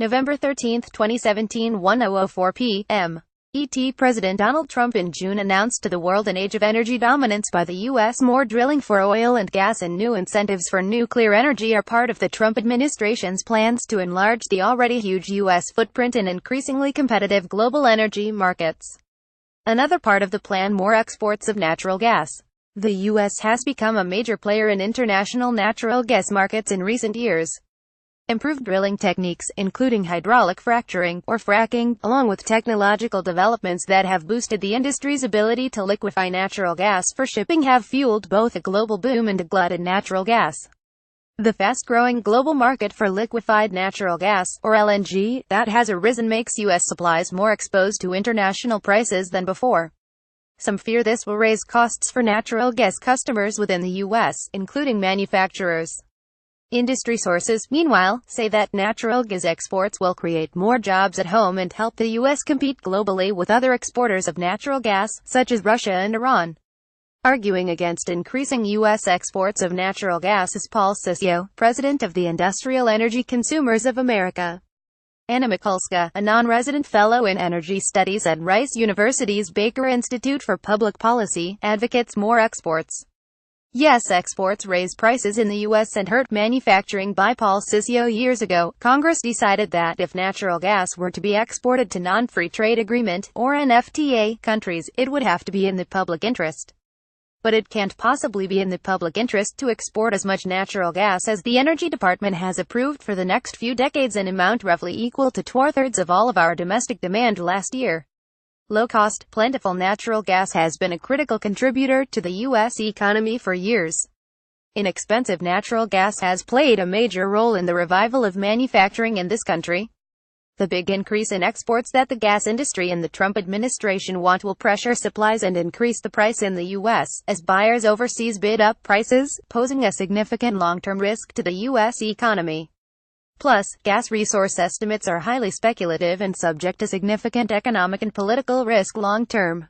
November 13, 2017, 10:04 p.m. ET. President Donald Trump in June announced to the world an age of energy dominance by the U.S.More drilling for oil and gas and new incentives for nuclear energy are part of the Trump administration's plans to enlarge the already huge U.S. footprint in increasingly competitive global energy markets. Another part of the plan: more exports of natural gas. The U.S. has become a major player in international natural gas markets in recent years. Improved drilling techniques, including hydraulic fracturing, or fracking, along with technological developments that have boosted the industry's ability to liquefy natural gas for shipping, have fueled both a global boom and a glut in natural gas. The fast-growing global market for liquefied natural gas, or LNG, that has arisen makes U.S. supplies more exposed to international prices than before. Some fear this will raise costs for natural gas customers within the U.S., including manufacturers. Industry sources, meanwhile, say that natural gas exports will create more jobs at home and help the U.S. compete globally with other exporters of natural gas, such as Russia and Iran. Arguing against increasing U.S. exports of natural gas is Paul Sisio, president of the Industrial Energy Consumers of America. Anna Mikulska, a non-resident fellow in energy studies at Rice University's Baker Institute for Public Policy, advocates more exports. Yes, exports raise prices in the U.S. and hurt manufacturing. By Paul Sisio, years ago, Congress decided that if natural gas were to be exported to non-free trade agreement, or NFTA, countries, it would have to be in the public interest. But it can't possibly be in the public interest to export as much natural gas as the Energy Department has approved for the next few decades, an amount roughly equal to 2/3 of all of our domestic demand last year. Low-cost, plentiful natural gas has been a critical contributor to the U.S. economy for years. Inexpensive natural gas has played a major role in the revival of manufacturing in this country. The big increase in exports that the gas industry and the Trump administration want will pressure supplies and increase the price in the U.S., as buyers overseas bid up prices, posing a significant long-term risk to the U.S. economy. Plus, gas resource estimates are highly speculative and subject to significant economic and political risk long-term.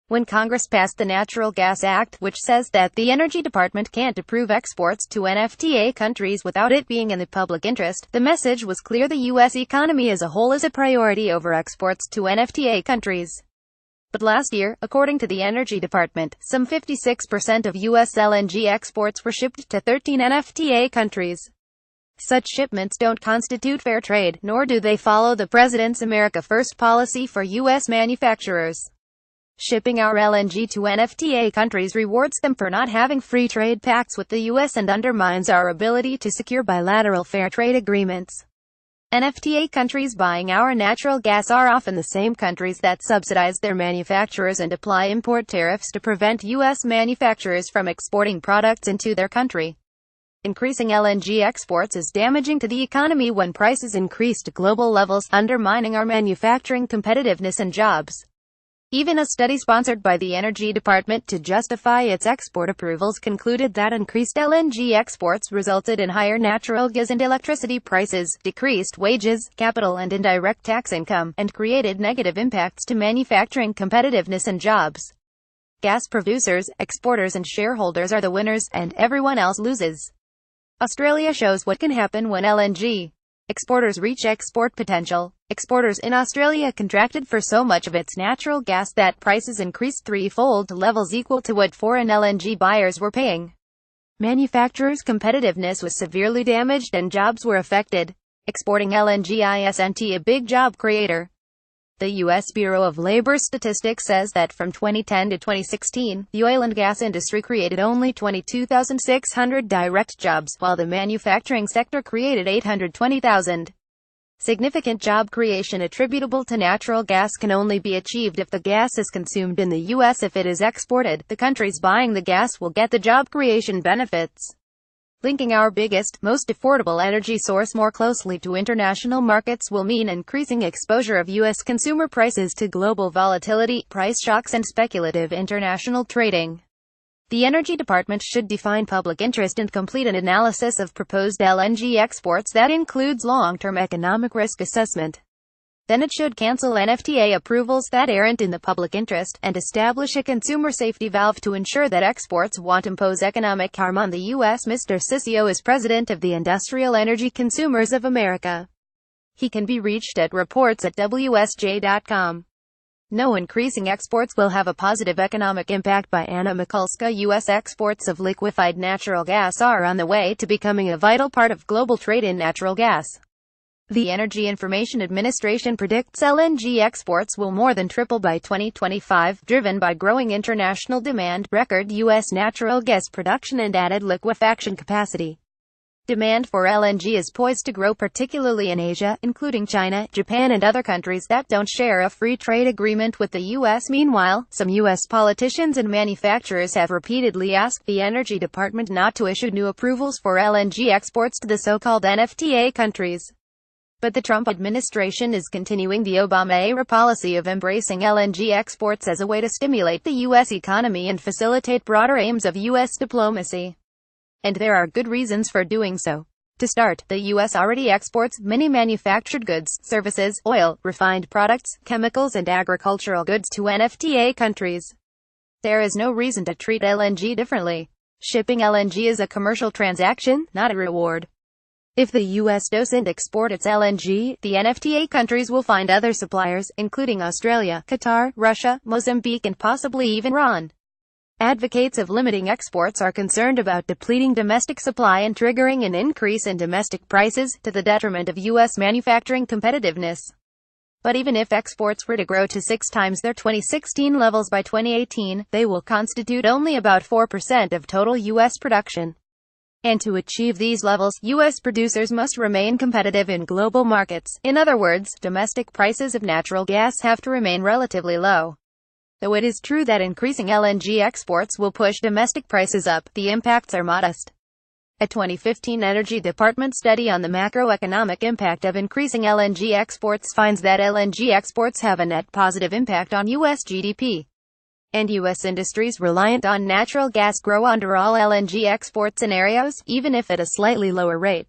When Congress passed the Natural Gas Act, which says that the Energy Department can't approve exports to NFTA countries without it being in the public interest, the message was clear: the U.S. economy as a whole is a priority over exports to NFTA countries. But last year, according to the Energy Department, some 56% of U.S. LNG exports were shipped to 13 NFTA countries. Such shipments don't constitute fair trade, nor do they follow the President's America First policy for U.S. manufacturers. Shipping our LNG to NFTA countries rewards them for not having free trade pacts with the U.S. and undermines our ability to secure bilateral fair trade agreements. NFTA countries buying our natural gas are often the same countries that subsidize their manufacturers and apply import tariffs to prevent U.S. manufacturers from exporting products into their country. Increasing LNG exports is damaging to the economy when prices increase to global levels, undermining our manufacturing competitiveness and jobs. Even a study sponsored by the Energy Department to justify its export approvals concluded that increased LNG exports resulted in higher natural gas and electricity prices, decreased wages, capital and indirect tax income, and created negative impacts to manufacturing competitiveness and jobs. Gas producers, exporters and shareholders are the winners, and everyone else loses. Australia shows what can happen when LNG exporters reach export potential. Exporters in Australia contracted for so much of its natural gas that prices increased threefold to levels equal to what foreign LNG buyers were paying. Manufacturers' competitiveness was severely damaged and jobs were affected. Exporting LNG isn't a big job creator. The U.S. Bureau of Labor Statistics says that from 2010 to 2016, the oil and gas industry created only 22,600 direct jobs, while the manufacturing sector created 820,000. Significant job creation attributable to natural gas can only be achieved if the gas is consumed in the U.S. If it is exported, the countries buying the gas will get the job creation benefits. Linking our biggest, most affordable energy source more closely to international markets will mean increasing exposure of U.S. consumer prices to global volatility, price shocks and speculative international trading. The Energy Department should define public interest and complete an analysis of proposed LNG exports that includes long-term economic risk assessment. Then it should cancel NFTA approvals that aren't in the public interest, and establish a consumer safety valve to ensure that exports won't impose economic harm on the U.S. Mr. Sisio is president of the Industrial Energy Consumers of America. He can be reached at reports@wsj.com. No, increasing exports will have a positive economic impact by Anna Mikulska. U.S. exports of liquefied natural gas are on the way to becoming a vital part of global trade in natural gas. The Energy Information Administration predicts LNG exports will more than triple by 2025, driven by growing international demand, record U.S. natural gas production and added liquefaction capacity. Demand for LNG is poised to grow particularly in Asia, including China, Japan and other countries that don't share a free trade agreement with the U.S. Meanwhile, some U.S. politicians and manufacturers have repeatedly asked the Energy Department not to issue new approvals for LNG exports to the so-called NFTA countries. But the Trump administration is continuing the Obama-era policy of embracing LNG exports as a way to stimulate the U.S. economy and facilitate broader aims of U.S. diplomacy. And there are good reasons for doing so. To start, the U.S. already exports many manufactured goods, services, oil, refined products, chemicals and agricultural goods to NFTA countries. There is no reason to treat LNG differently. Shipping LNG is a commercial transaction, not a reward. If the U.S. doesn't export its LNG, the NFTA countries will find other suppliers, including Australia, Qatar, Russia, Mozambique and possibly even Iran. Advocates of limiting exports are concerned about depleting domestic supply and triggering an increase in domestic prices, to the detriment of U.S. manufacturing competitiveness. But even if exports were to grow to 6 times their 2016 levels by 2018, they will constitute only about 4% of total U.S. production. And to achieve these levels, U.S. producers must remain competitive in global markets. In other words, domestic prices of natural gas have to remain relatively low. Though it is true that increasing LNG exports will push domestic prices up, the impacts are modest. A 2015 Energy Department study on the macroeconomic impact of increasing LNG exports finds that LNG exports have a net positive impact on U.S. GDP. And U.S. industries reliant on natural gas grow under all LNG export scenarios, even if at a slightly lower rate.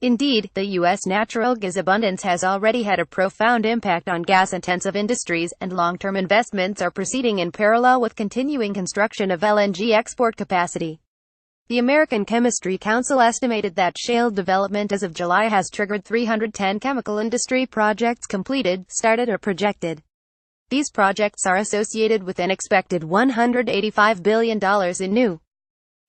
Indeed, the U.S. natural gas abundance has already had a profound impact on gas-intensive industries, and long-term investments are proceeding in parallel with continuing construction of LNG export capacity. The American Chemistry Council estimated that shale development as of July has triggered 310 chemical industry projects completed, started or projected. These projects are associated with an expected $185 billion in new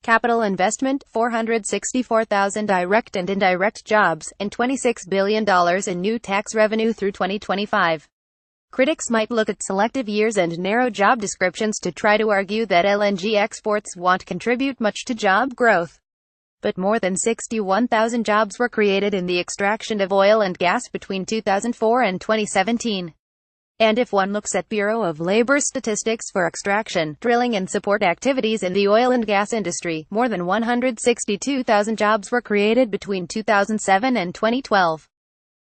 capital investment, 464,000 direct and indirect jobs, and $26 billion in new tax revenue through 2025. Critics might look at selective years and narrow job descriptions to try to argue that LNG exports won't contribute much to job growth. But more than 61,000 jobs were created in the extraction of oil and gas between 2004 and 2017. And if one looks at Bureau of Labor statistics for extraction, drilling and support activities in the oil and gas industry, more than 162,000 jobs were created between 2007 and 2012.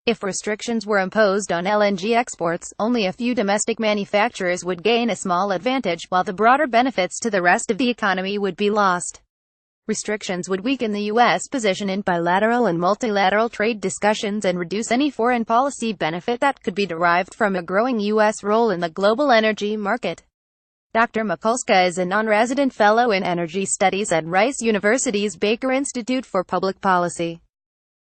If restrictions were imposed on LNG exports, only a few domestic manufacturers would gain a small advantage, while the broader benefits to the rest of the economy would be lost. Restrictions would weaken the U.S. position in bilateral and multilateral trade discussions and reduce any foreign policy benefit that could be derived from a growing U.S. role in the global energy market. Dr. Mikulska is a non-resident fellow in energy studies at Rice University's Baker Institute for Public Policy.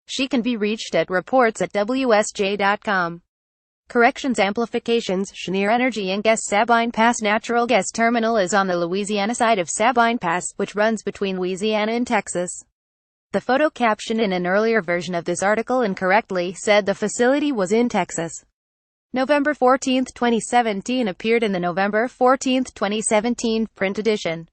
She can be reached at reports@wsj.com. Corrections Amplifications. Cheniere Energy Inc.'s Sabine Pass natural gas terminal is on the Louisiana side of Sabine Pass, which runs between Louisiana and Texas. The photo caption in an earlier version of this article incorrectly said the facility was in Texas. November 14, 2017 appeared in the November 14, 2017 print edition.